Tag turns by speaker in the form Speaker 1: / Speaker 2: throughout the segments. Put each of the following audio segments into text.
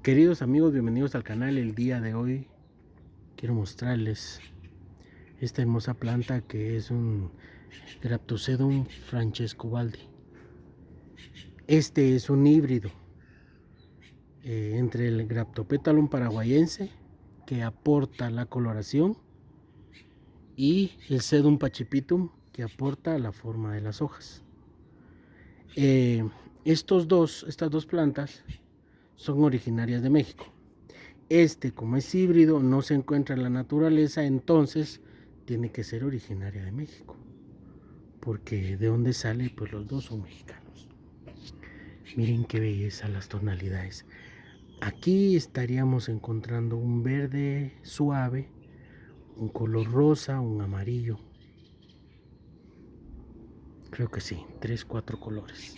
Speaker 1: Queridos amigos, bienvenidos al canal. El día de hoy quiero mostrarles esta hermosa planta que es un Graptosedum francescobaldi. Este es un híbrido entre el Graptopetalum paraguayense, que aporta la coloración, y el Sedum pacipitum, que aporta la forma de las hojas. Estas dos plantas son originarias de México. Como es híbrido, no se encuentra en la naturaleza, entonces tiene que ser originaria de México, porque de dónde sale, pues los dos son mexicanos. Miren qué belleza las tonalidades. Aquí estaríamos encontrando un verde suave, un color rosa, un amarillo. Creo que sí, 3-4 colores.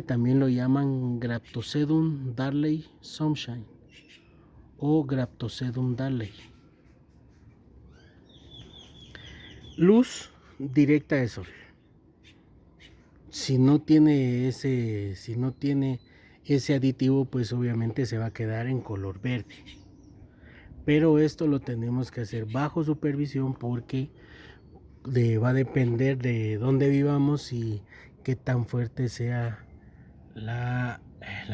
Speaker 1: También lo llaman Graptosedum Darley Sunshine o Graptosedum Darley. Luz directa de sol. Si no tiene ese aditivo, pues obviamente se va a quedar en color verde. Pero esto lo tenemos que hacer bajo supervisión, porque va a depender de dónde vivamos y qué tan fuerte sea la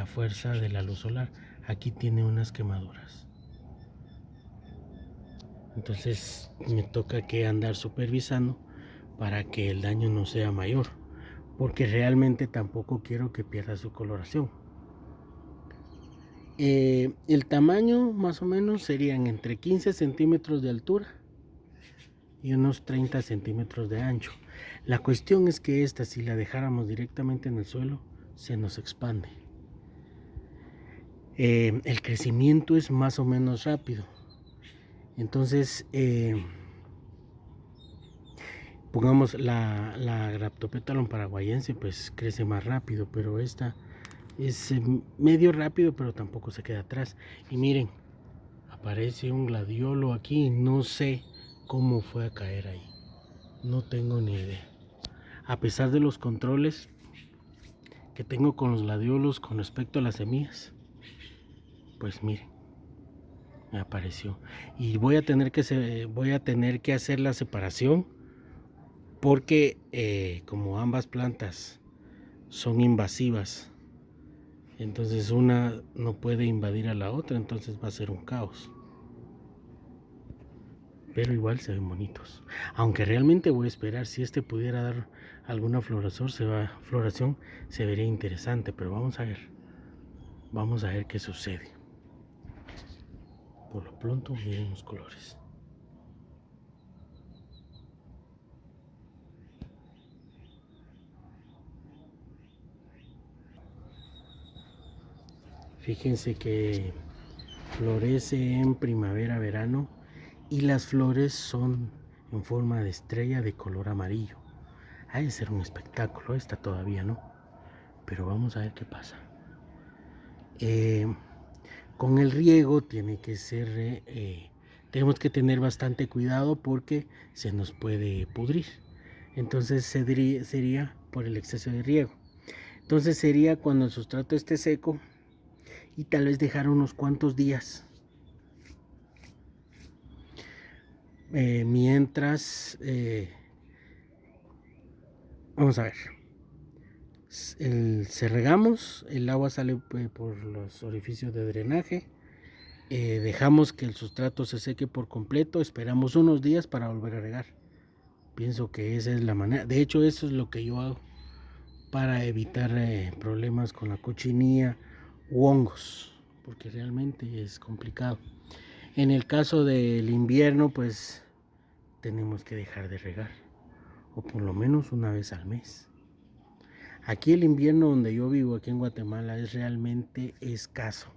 Speaker 1: fuerza de la luz solar. Aquí tiene unas quemaduras. Entonces me toca que andar supervisando para que el daño no sea mayor, porque realmente tampoco quiero que pierda su coloración. El tamaño más o menos serían entre 15 centímetros de altura y unos 30 centímetros de ancho. La cuestión es que si la dejáramos directamente en el suelo, se nos expande. El crecimiento es más o menos rápido. Entonces, pongamos la Graptopetalum paraguayense, pues crece más rápido, pero esta es medio rápido, pero tampoco se queda atrás. Y miren, aparece un gladiolo aquí. No sé cómo fue a caer ahí, no tengo ni idea. A pesar de los controles que tengo con los gladiolos con respecto a las semillas, pues miren, me apareció. Y voy a tener que hacer la separación, porque como ambas plantas son invasivas, entonces una no puede invadir a la otra, entonces va a ser un caos. Pero igual se ven bonitos, aunque realmente voy a esperar. Si pudiera dar alguna floración, se vería interesante, pero vamos a ver qué sucede. Por lo pronto, miren los colores. Fíjense que florece en primavera, verano, y las flores son en forma de estrella de color amarillo. Ha de ser un espectáculo. Esta todavía no, pero vamos a ver qué pasa. Con el riego tenemos que tener bastante cuidado, porque se nos puede pudrir. Entonces sería por el exceso de riego. Entonces sería cuando el sustrato esté seco y tal vez dejar unos cuantos días. Mientras, vamos a ver. Se regamos, el agua sale por los orificios de drenaje. Dejamos que el sustrato se seque por completo, esperamos unos días para volver a regar. Pienso que esa es la manera. De hecho, eso es lo que yo hago para evitar problemas con la cochinilla u hongos, porque realmente es complicado. En el caso del invierno, pues tenemos que dejar de regar, o por lo menos una vez al mes. Aquí el invierno donde yo vivo, aquí en Guatemala, es realmente escaso,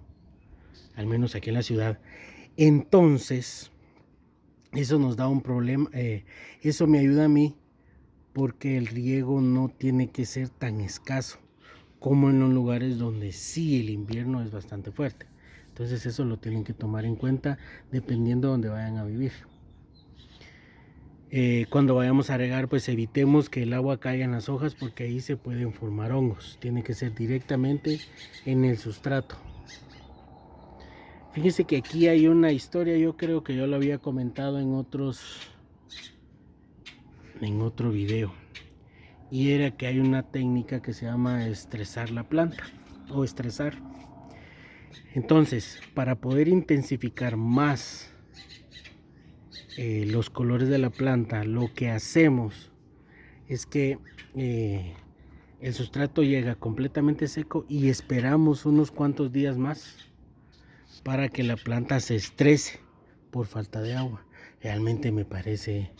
Speaker 1: al menos aquí en la ciudad. Entonces, eso nos da un problema. Eso me ayuda a mí, porque el riego no tiene que ser tan escaso como en los lugares donde sí el invierno es bastante fuerte. Entonces eso lo tienen que tomar en cuenta dependiendo de donde vayan a vivir. Cuando vayamos a regar, pues evitemos que el agua caiga en las hojas, porque ahí se pueden formar hongos. Tiene que ser directamente en el sustrato. Fíjense que aquí hay una historia, yo creo que yo lo había comentado en otro video, y era que hay una técnica que se llama estresar la planta o estresar. Entonces, para poder intensificar más los colores de la planta, lo que hacemos es que el sustrato llega completamente seco y esperamos unos cuantos días más para que la planta se estrese por falta de agua. Realmente me parece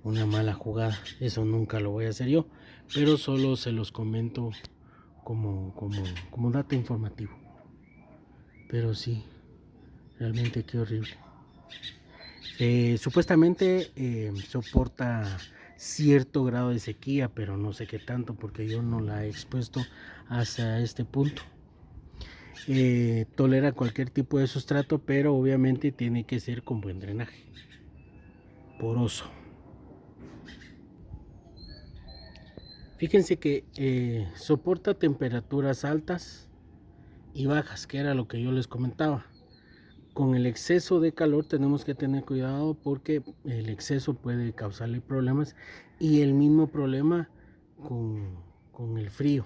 Speaker 1: una mala jugada, eso nunca lo voy a hacer yo, pero solo se los comento como dato informativo. Pero sí, realmente qué horrible. Supuestamente soporta cierto grado de sequía, pero no sé qué tanto porque yo no la he expuesto hasta este punto. Tolera cualquier tipo de sustrato, pero obviamente tiene que ser con buen drenaje, poroso. Fíjense que soporta temperaturas altas y bajas, que era lo que yo les comentaba. Con el exceso de calor tenemos que tener cuidado porque el exceso puede causarle problemas, y el mismo problema con el frío,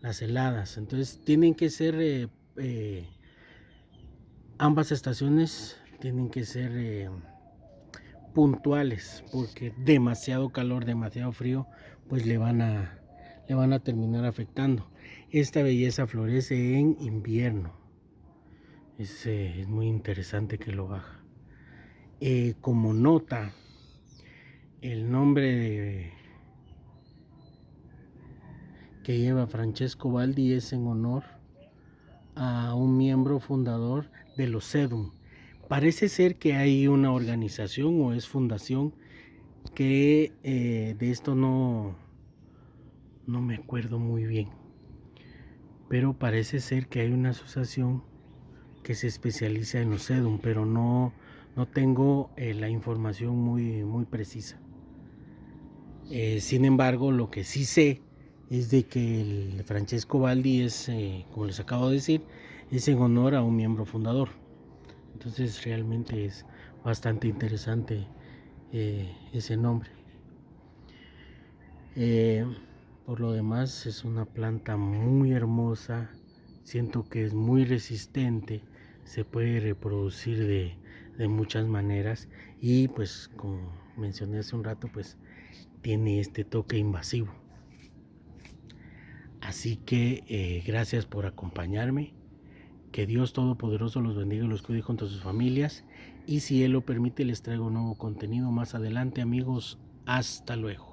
Speaker 1: las heladas. Entonces tienen que ser ambas estaciones tienen que ser puntuales, porque demasiado calor, demasiado frío, pues le van a terminar afectando. Esta belleza florece en invierno. Es muy interesante que lo haga. Como nota, el nombre que lleva Francesco Baldi es en honor a un miembro fundador de los Sedum. Parece ser que hay una organización o es fundación que de esto no me acuerdo muy bien, pero parece ser que hay una asociación que se especializa en los Sedum, pero no tengo la información muy precisa. Sin embargo, lo que sí sé es de que el Francesco Baldi es, como les acabo de decir, es en honor a un miembro fundador. Entonces realmente es bastante interesante ese nombre. Por lo demás es una planta muy hermosa, siento que es muy resistente, se puede reproducir de muchas maneras, y pues como mencioné hace un rato, pues tiene este toque invasivo. Así que gracias por acompañarme. Que Dios Todopoderoso los bendiga y los cuide junto a sus familias. Y si Él lo permite, les traigo nuevo contenido más adelante, amigos. Hasta luego.